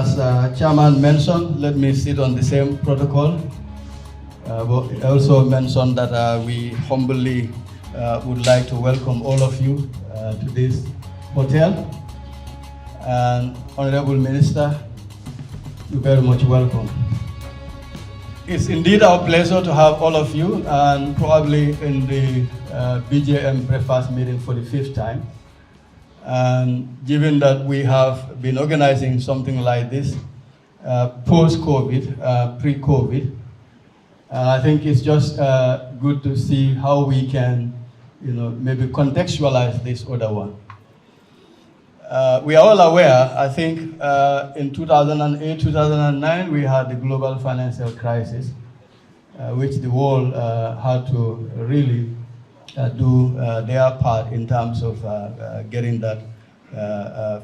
as Chairman mentioned, let me sit on the same protocol. But I also mentioned that we humbly would like to welcome all of you to this hotel. And Honorable Minister, you're very much welcome. It's indeed our pleasure to have all of you, and probably in the BJM breakfast meeting for the 5th time. And given that we have been organizing something like this post-COVID, pre-COVID, I think it's just good to see how we can, maybe contextualize this other one. We are all aware, I think in 2008, 2009, we had the global financial crisis, which the world had to really do their part in terms of getting that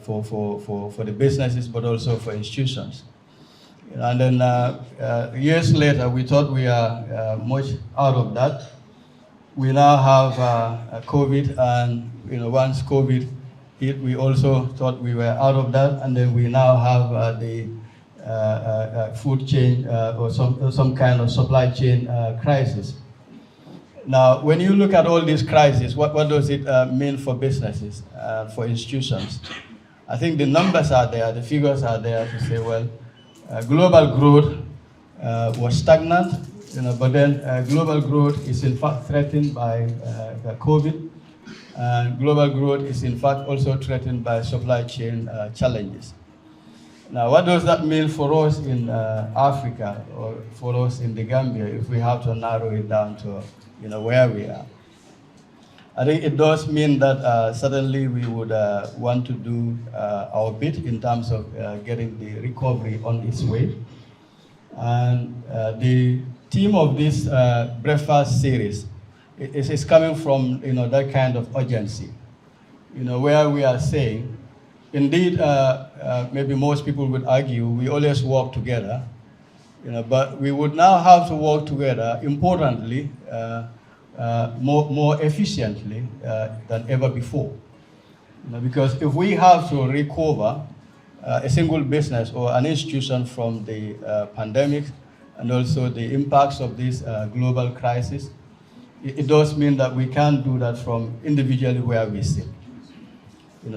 for the businesses, but also for institutions. And then years later, we thought we are much out of that. We now have COVID, and once COVID hit, we also thought we were out of that, and then we now have the food chain or some kind of supply chain crisis. Now, when you look at all these crises, what does it mean for businesses, for institutions? I think the numbers are there, the figures are there to say, well, global growth was stagnant, but then global growth is in fact threatened by COVID, and global growth is in fact also threatened by supply chain challenges. Now, what does that mean for us in Africa, or for us in the Gambia, if we have to narrow it down to where we are? I think it does mean that suddenly we would want to do our bit in terms of getting the recovery on its way. And the theme of this breakfast series is coming from that kind of urgency, where we are saying, indeed, maybe most people would argue we always work together, but we would now have to work together, importantly, more efficiently than ever before. Because if we have to recover a single business or an institution from the pandemic and also the impacts of this global crisis, it does mean that we can't do that from individually where we sit.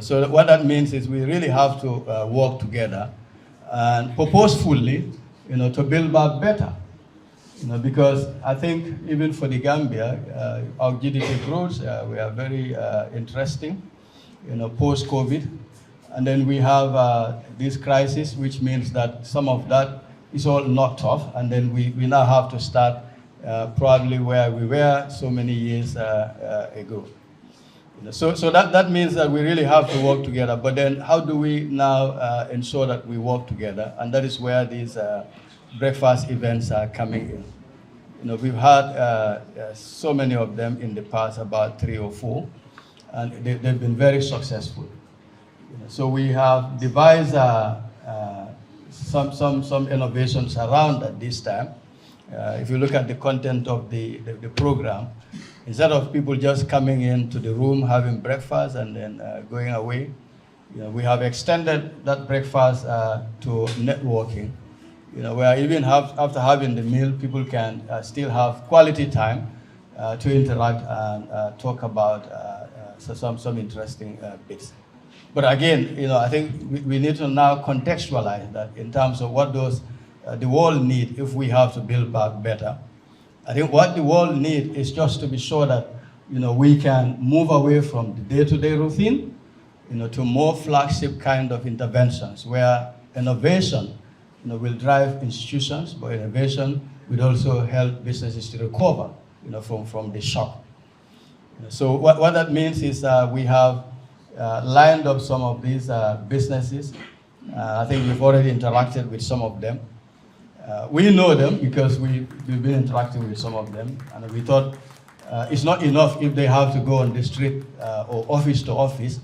So what that means is we really have to work together and purposefully, to build back better. Because I think even for the Gambia, our GDP growth, we are very interesting, post-COVID. And then we have this crisis, which means that some of that is all knocked off. And then we now have to start probably where we were so many years ago. So that means that we really have to work together. But then how do we now ensure that we work together? And that is where these breakfast events are coming in. We've had so many of them in the past, about 3 or 4, and they've been very successful. So we have devised some innovations around at this time. If you look at the content of the program, instead of people just coming into the room, having breakfast, and then going away, we have extended that breakfast to networking. Where even after having the meal, people can still have quality time to interact and talk about some interesting bits. But again, I think we need to now contextualize that in terms of what does the world need if we have to build back better. I think what the world needs is just to be sure that we can move away from the day-to-day routine, to more flagship kind of interventions where innovation will drive institutions, but innovation will also help businesses to recover, from the shock. So what that means is we have lined up some of these businesses. I think we've already interacted with some of them. We know them because we've been interacting with some of them, and we thought it's not enough if they have to go on the street or office to office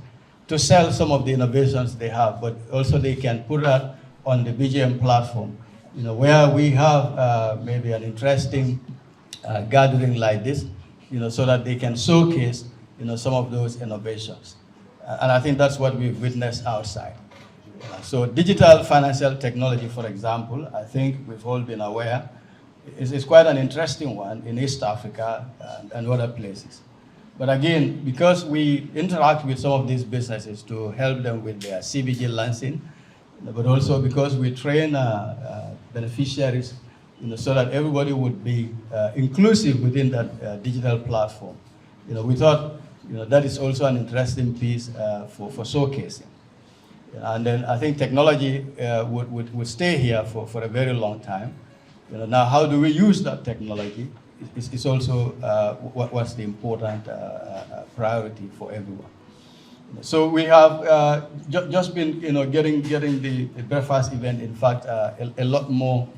to sell some of the innovations they have, but also they can put that on the BJM platform, where we have maybe an interesting gathering like this, so that they can showcase, some of those innovations. And I think that's what we've witnessed outside. So digital financial technology, for example, I think we've all been aware, is quite an interesting one in East Africa and other places. But again, because we interact with some of these businesses to help them with their CBG lancing, but also because we train beneficiaries, so that everybody would be inclusive within that digital platform. We thought that is also an interesting piece for showcasing. And then I think technology would stay here for a very long time. Now, how do we use that technology is also what's the important priority for everyone. So we have just been, getting the breakfast event, in fact, a lot more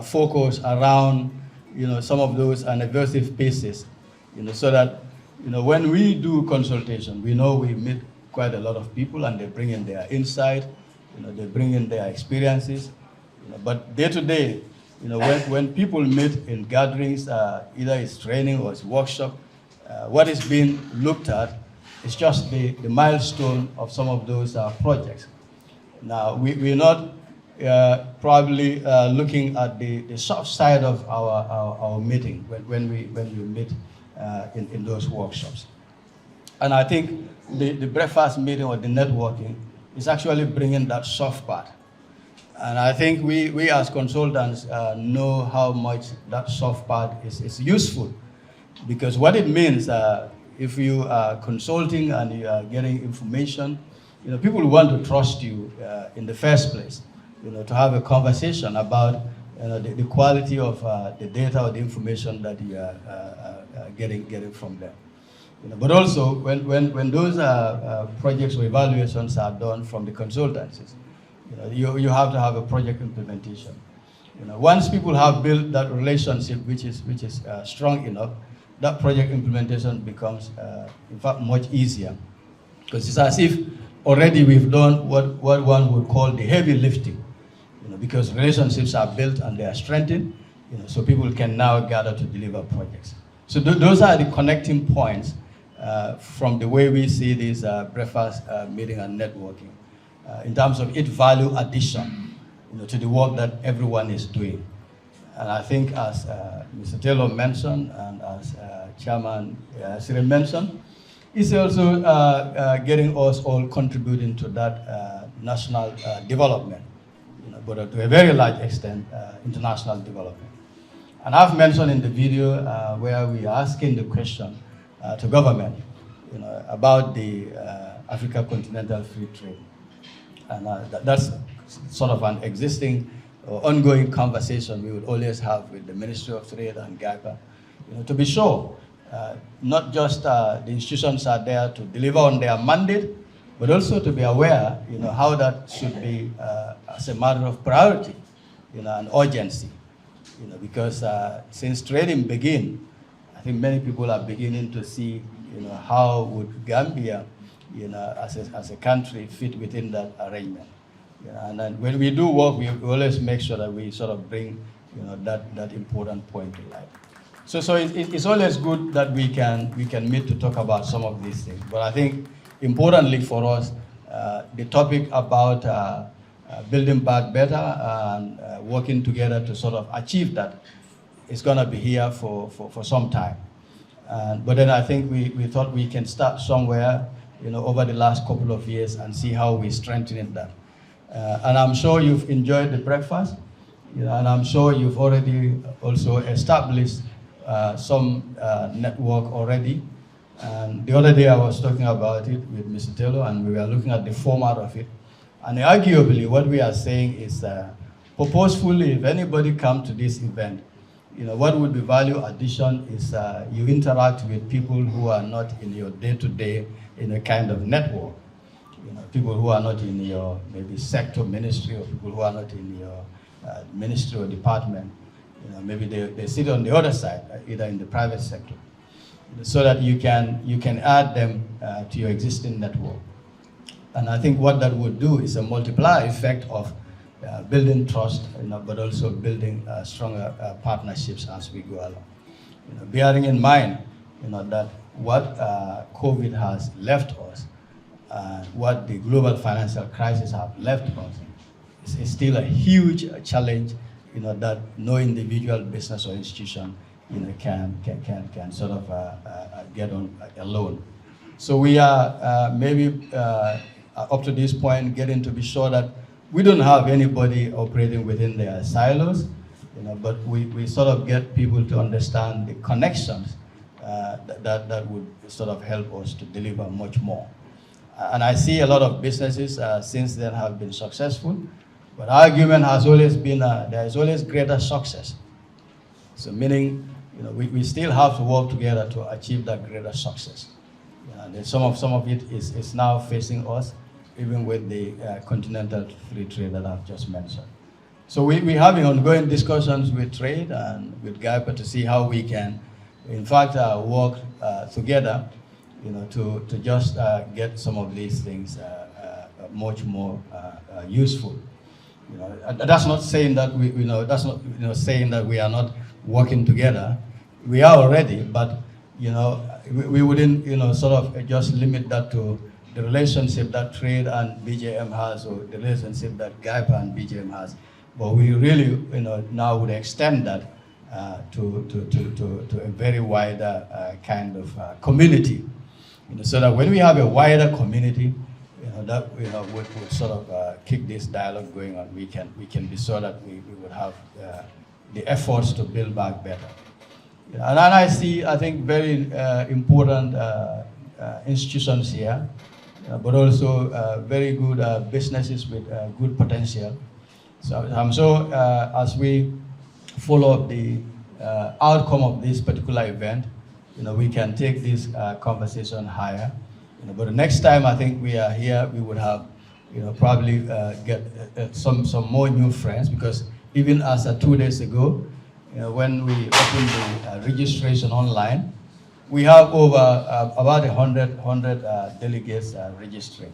focus around, some of those anniversary pieces, so that, when we do consultation, we know we meet quite a lot of people and they bring in their insight, they bring in their experiences, but day to day, when people meet in gatherings, either it's training or it's workshop, what is being looked at is just the milestone of some of those projects. Now, we're not probably looking at the soft side of our meeting when we meet in those workshops. And I think the breakfast meeting or the networking is actually bringing that soft part. And I think we as consultants know how much that soft part is useful, because what it means, if you are consulting and you are getting information, people want to trust you in the first place, to have a conversation about the quality of the data or the information that you are getting from them. But also, when those projects or evaluations are done from the consultancies, you have to have a project implementation. Once people have built that relationship, which is strong enough, that project implementation becomes, in fact, much easier, because it's as if already we've done what one would call the heavy lifting, because relationships are built and they are strengthened, so people can now gather to deliver projects. So those are the connecting points from the way we see this breakfast meeting and networking, in terms of its value addition, to the work that everyone is doing. And I think, as Mr. Taylor mentioned, and as Chairman Sire mentioned, it's also getting us all contributing to that national development, but to a very large extent, international development. And I've mentioned in the video where we are asking the question to government, about the Africa Continental Free Trade. And that's sort of an existing ongoing conversation we would always have with the Ministry of Trade and GAKA, to be sure, not just the institutions are there to deliver on their mandate, but also to be aware, how that should be as a matter of priority, and urgency, because since trading began, I think many people are beginning to see, how would Gambia, as a country fit within that arrangement. And then when we do work, we always make sure that we sort of bring, that important point to light. So it's always good that we can meet to talk about some of these things. But I think importantly for us, the topic about building back better and working together to sort of achieve that is going to be here for some time. But then I think we thought we can start somewhere, over the last couple of years and see how we strengthen that. And I'm sure you've enjoyed the breakfast, and I'm sure you've already also established some network already. And the other day I was talking about it with Mr. Taylor, and we were looking at the format of it. And arguably what we are saying is, purposefully, if anybody comes to this event, what would be value addition is you interact with people who are not in your day-to-day in a kind of network. People who are not in your maybe sector ministry, or people who are not in your ministry or department. Maybe they sit on the other side, either in the private sector, so that you can add them to your existing network. And I think what that would do is a multiplier effect of building trust, but also building stronger partnerships as we go along. Bearing in mind, that what COVID has left us what the global financial crisis have left us, is still a huge challenge, that no individual business or institution, can sort of get on alone. So we are maybe up to this point getting to be sure that we don't have anybody operating within their silos, but we sort of get people to understand the connections that would sort of help us to deliver much more. And I see a lot of businesses since then have been successful, but our argument has always been there is always greater success. So meaning, we still have to work together to achieve that greater success. And some of it is now facing us, even with the continental free trade that I've just mentioned. So we're having ongoing discussions with trade and with GAPA to see how we can, in fact, work together, to just get some of these things much more useful. That's not saying that that's not saying that we are not working together. We are already, but we wouldn't sort of just limit that to the relationship that trade and BJM has, or the relationship that GAPA and BJM has. But we really now would extend that to a very wider kind of community, so that when we have a wider community, that would sort of keep this dialogue going on. We can be sure that we would have the efforts to build back better. And I see, I think, very important institutions here, but also very good businesses with good potential. So I'm sure as we follow up the outcome of this particular event, we can take this conversation higher. But the next time I think we are here, we would have, probably get some more new friends, because even as 2 days ago, when we opened the registration online, we have over about 100 delegates registering.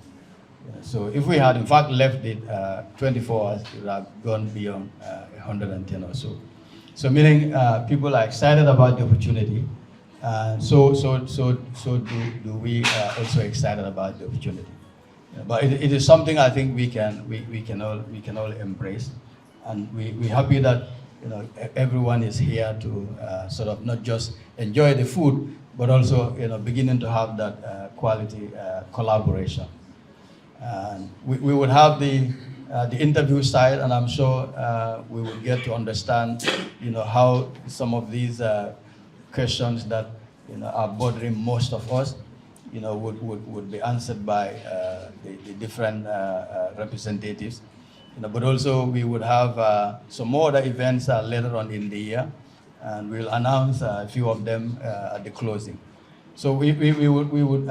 So if we had in fact left it 24 hours, it would have gone beyond 110 or so. So meaning people are excited about the opportunity, so do we also excited about the opportunity. But it is something I think we can all embrace, and we're happy that everyone is here to sort of not just enjoy the food, but also beginning to have that quality collaboration. And we would have the interview side, and I'm sure we will get to understand how some of these questions that are bothering most of us would be answered by the different representatives. But also we would have some more other events later on in the year, and we'll announce a few of them at the closing. So we would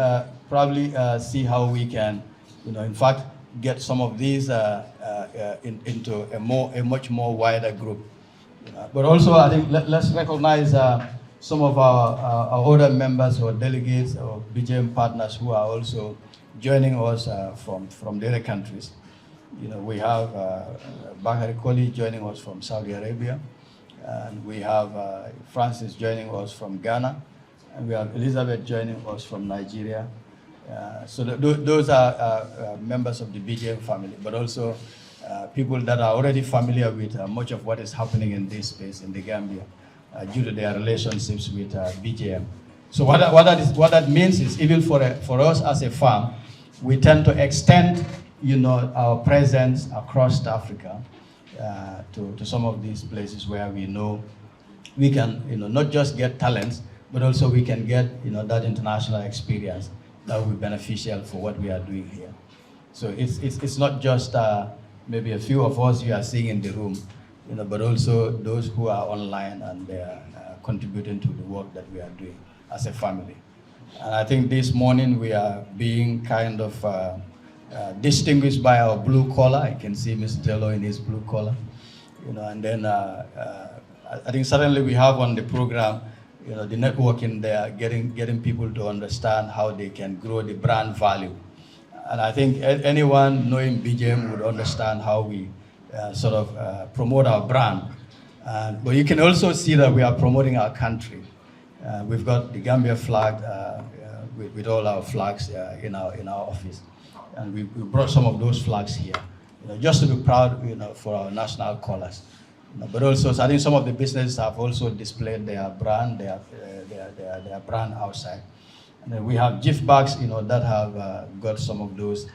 probably see how we can, in fact, get some of these into a much more wider group. But also, I think let's recognize some of our other members or delegates or BJM partners who are also joining us from the other countries. We have BAKARY joining us from Saudi Arabia, and we have Francis joining us from Ghana, and we have Elizabeth joining us from Nigeria. So those are members of the BJM family, but also people that are already familiar with much of what is happening in this space in the Gambia due to their relationships with BJM. So what that means is, even for us as a firm, we tend to extend our presence across Africa to some of these places where we know we can not just get talents, but also we can get that international experience that will be beneficial for what we are doing here. So it's not just maybe a few of us you are seeing in the room, but also those who are online and they are contributing to the work that we are doing as a family. And I think this morning we are being kind of distinguished by our blue collar. I can see Mr. Tello in his blue collar, and then I think certainly we have on the program, the networking there, getting people to understand how they can grow the brand value. And I think anyone knowing BJM would understand how we sort of promote our brand. But you can also see that we are promoting our country. We've got the Gambia flag with all our flags in our office. And we brought some of those flags here, just to be proud, for our national colors. But also, so I think some of the businesses have also displayed their brand, their brand outside. And then we have gift bags, that have got some of those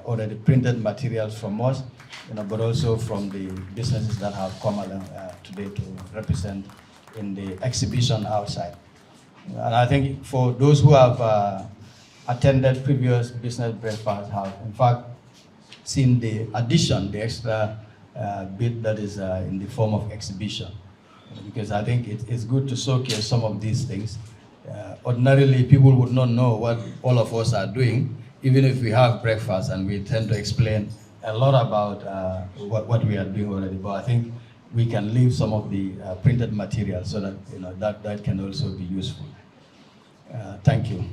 already printed materials from us, but also from the businesses that have come along today to represent in the exhibition outside. And I think for those who have attended previous business breakfasts have, in fact, seen the addition, the extra bit that is in the form of exhibition. Because I think it's good to showcase some of these things. Ordinarily, people would not know what all of us are doing, even if we have breakfast, and we tend to explain a lot about what we are doing already. But I think we can leave some of the printed material so that that can also be useful. Thank you.